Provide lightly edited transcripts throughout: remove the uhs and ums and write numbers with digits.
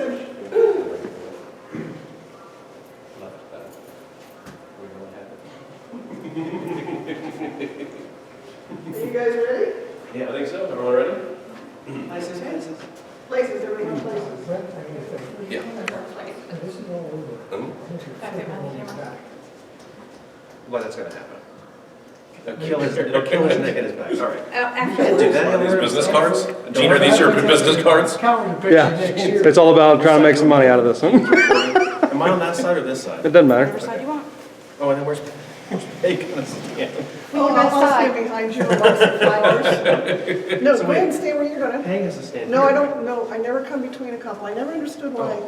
you guys ready? Yeah, I think so. Everyone ready? Places. Places, everybody have places. Yeah. This is all over. Well, that's gonna happen. It'll kill his neck and his back. All right. Actually, Do that. Are these business cards? Gene, are these your business cards? Counting the Yeah, picture next year. it's all about trying to make some money out of this one. Am I on that side or this side? It doesn't matter. whatever side you want. Oh, and then where's Peg gonna stand? Oh, I'll stand behind you and watch the flowers. No, So go ahead and stay where you're gonna. Peg has to stand No, here. I don't, no, I never come between a couple. I never understood why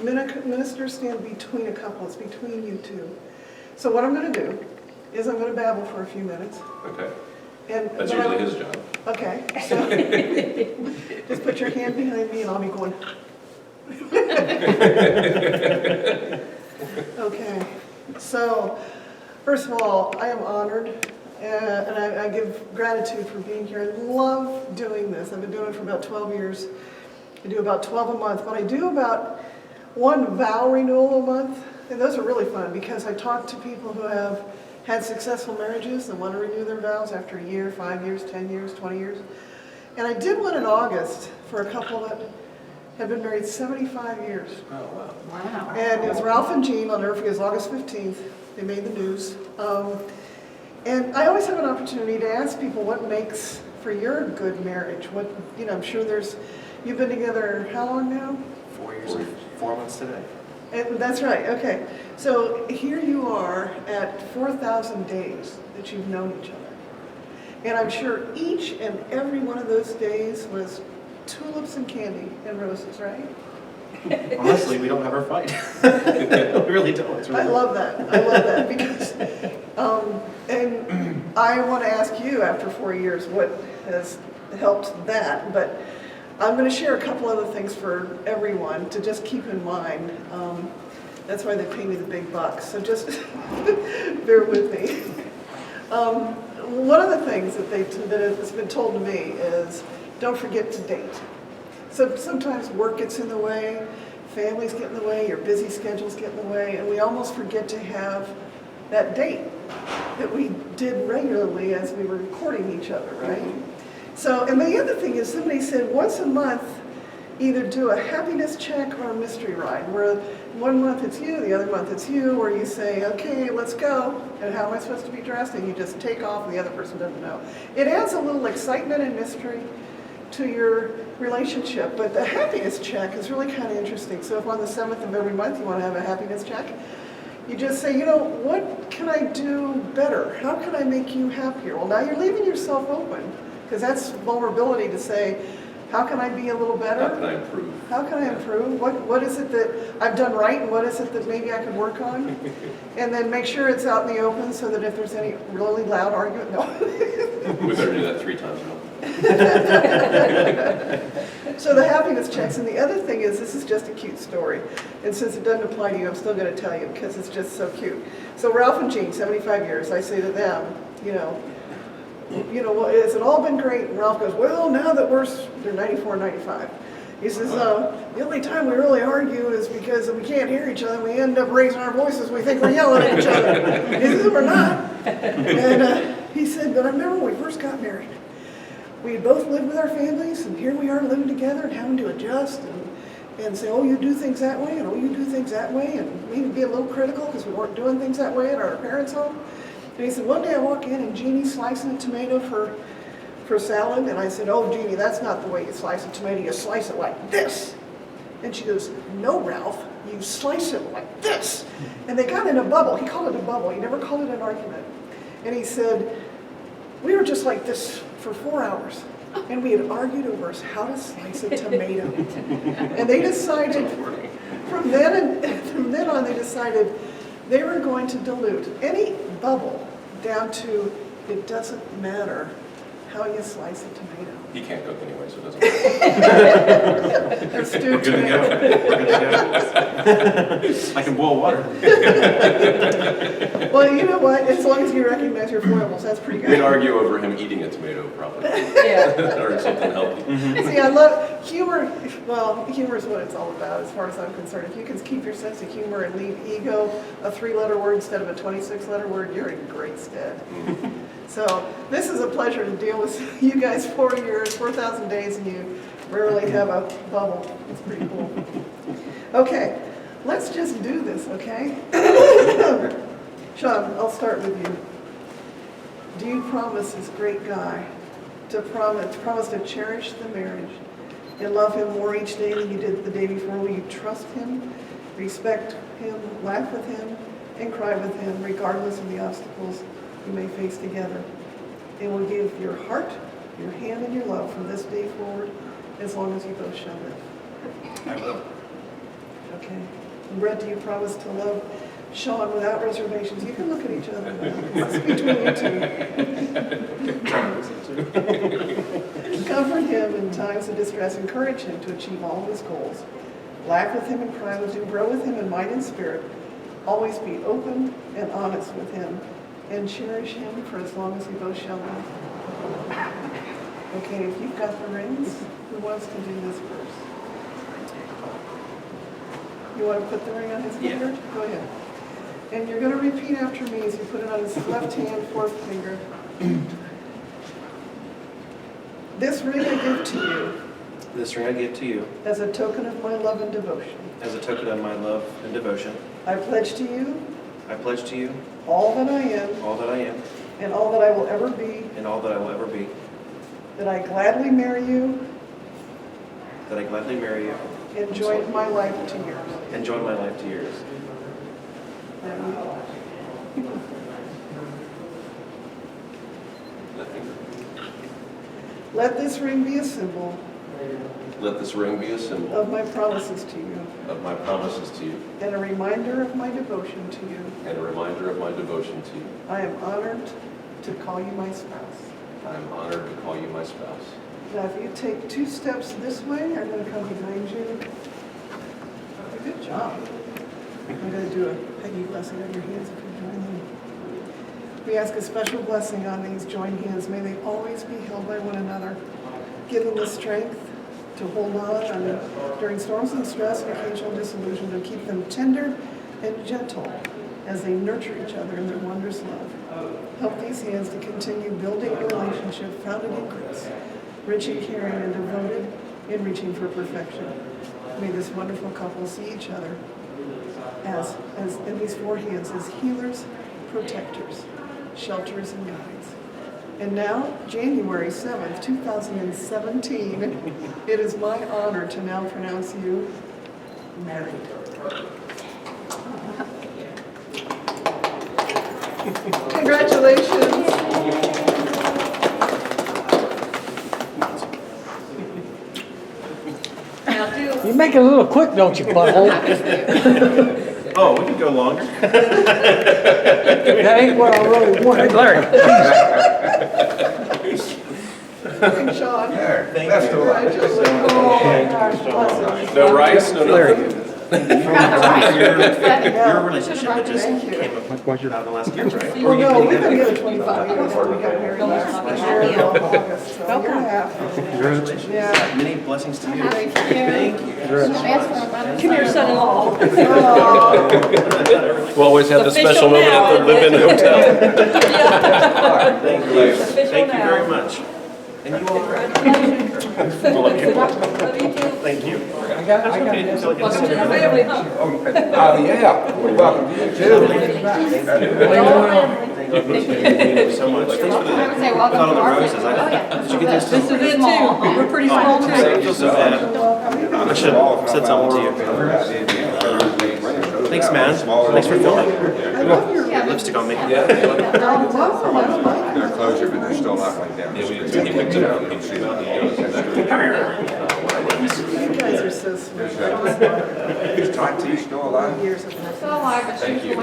ministers stand between a couple. It's between you two. So what I'm gonna do is I'm gonna babble for a few minutes. Okay, And that's then usually I'll- his job. Okay, so just put your hand behind me and I'll be going. Okay, so first of all, I am honored and I give gratitude for being here. I love doing this. I've been doing it for about 12 years. I do about 12 a month, but I do about one vow renewal a month. And those are really fun because I talk to people who have had successful marriages and want to renew their vows after a year, 5 years, 10 years, 20 years. And I did one in August for a couple that had been married 75 years. Oh, wow. Wow. And it was Ralph and Jean, I'll never forget, it was August 15th. They made the news. And I always have an opportunity to ask people what makes for your good marriage. What, you know, I'm sure you've been together how long now? 4 years and 4 months today. And that's right, okay. So here you are at 4,000 days that you've known each other. And I'm sure each and every one of those days was tulips and candy and roses, right? Honestly, we don't ever fight. We really don't. It's really I love that because, and I want to ask you after 4 years what has helped that, but I'm going to share a couple other things for everyone to just keep in mind. That's why they pay me the big bucks, so just bear with me. One of the things that has been told to me is don't forget to date. So sometimes work gets in the way, families get in the way, your busy schedules get in the way, and we almost forget to have that date that we did regularly as we were courting each other, right? So, and the other thing is somebody said once a month, either do a happiness check or a mystery ride, where 1 month it's you, the other month it's you, or you say, okay, let's go, and how am I supposed to be dressed? And you just take off and the other person doesn't know. It adds a little excitement and mystery to your relationship, but the happiness check is really kind of interesting. So if on the 7th of every month you want to have a happiness check, you just say, you know, what can I do better? How can I make you happier? Well, now you're leaving yourself open, because that's vulnerability to say, how can I be a little better? How can I improve? How can I improve? What is it that I've done right and what is it that maybe I could work on? And then make sure it's out in the open so that if there's any really loud argument, no. We better do that 3 times now. So the happiness checks, and the other thing is, this is just a cute story. And since it doesn't apply to you, I'm still going to tell you because it's just so cute. So Ralph and Jean, 75 years, I say to them, you know, well, has it all been great? And Ralph goes, well, now that they're 94 and 95. He says, the only time we really argue is because we can't hear each other. We end up raising our voices. We think we're yelling at each other. He says, we're not. And he said, but I remember when we first got married. We had both lived with our families, and here we are living together and having to adjust and say, oh, you do things that way, and oh, you do things that way. And we would be a little critical because we weren't doing things that way at our parents' home. And he said, one day I walk in and Jeannie's slicing a tomato for salad. And I said, oh, Jeannie, that's not the way you slice a tomato. You slice it like this. And she goes, no, Ralph, you slice it like this. And they got in a bubble. He called it a bubble. He never called it an argument. And he said, we were just like this for 4 hours. And we had argued over how to slice a tomato. And they decided, from then on, they decided they were going to dilute any bubble down to it doesn't matter how you slice a tomato. He can't cook anyway, so it doesn't matter. Or stewed We're good to go. tomato. We're good to go. I can boil water. Well, you know what? As long as you recognize your foibles, that's pretty We'd good. argue over him eating a tomato probably, Yeah. or something healthy. See, I love humor. Well, humor is what it's all about as far as I'm concerned. If you can keep your sense of humor and leave ego a 3-letter word instead of a 26-letter word, you're in great stead. So this is a pleasure to deal with you guys 4 years, 4,000 days, and you rarely have a bubble. It's pretty cool. Okay, let's just do this, okay? Shawn, I'll start with you. Do you promise this great guy to promise to cherish the marriage and love him more each day than you did the day before? Will you trust him, respect him, laugh with him, and cry with him, regardless of the obstacles you may face together? And will give your heart, your hand, and your love from this day forward, as long as you both shall live. I will. Okay. And Brent, do you promise to love Shawn without reservations? You can look at each other. It's between you two. Comfort him in times of distress. Encourage him to achieve all of his goals. Laugh with him and cry with him. Grow with him in mind and spirit. Always be open and honest with him. And cherish him for as long as you both shall live. Okay, if you've got the rings, who wants to do this first? You want to put the ring on his Yeah. finger? Go ahead. And you're going to repeat after me as you put it on his left hand, fourth finger. This ring I give to you This ring I give to you as a token of my love and devotion. as a token of my love and devotion. I pledge to you I pledge to you all that I am all that I am and all that I will ever be, and all that I will ever be, that I gladly marry you that I gladly marry you and join my life to yours. and join my life to yours. Let this ring be a symbol Let this ring be a symbol of my promises to you of my promises to you and a reminder of my devotion to you. and a reminder of my devotion to you. I am honored to call you my spouse. I am honored to call you my spouse. Now, if you take 2 steps this way, I'm going to come behind you. Good job. I'm going to do a Peggy blessing on your hands if you join me. We ask a special blessing on these joined hands. May they always be held by one another. Give them the strength to hold on during storms and stress and occasional disillusion, to keep them tender and gentle as they nurture each other in their wondrous love. Help these hands to continue building a relationship founded in grace, rich in caring and devoted in reaching for perfection. May this wonderful couple see each other as in these 4 hands as healers, protectors, shelters, and guides. And now, January 7th, 2017, it is my honor to now pronounce you married. Congratulations. Now do. You make it a little quick, don't you, butthole? Oh, we could go longer. That ain't what I really wanted. Larry. And Shawn. Thank you. Congratulations. Oh, my gosh, bless No rice, no nothing. Your relationship just Thank you. came about in the last year, right? Well, no, we've been together 25 years, so we got married last year in August, so a year and a half. Congratulations. Yeah. Many blessings to you. Thank you. Thank you. Come here, son-in-law. We'll always have the special Official moment at the now. live-in hotel. Thank you. Thank you very much. And you all. Love you too. Thank you. I got Welcome to the family, huh? Yeah, we're welcome to you too. Thank you so much. Thanks for the, Say welcome all to the our roses. family. Oh, yeah. Did you get this? This is it too. We're pretty small I too. feel so bad. I should have said something to you. Thanks, man. Thanks for filming. I love your, Lipstick on me. I love They're closure, but they're still not like down. He picked it up, he see that, he goes, you guys are so sweet. Is Tati still alive? Years of Still alive, but she's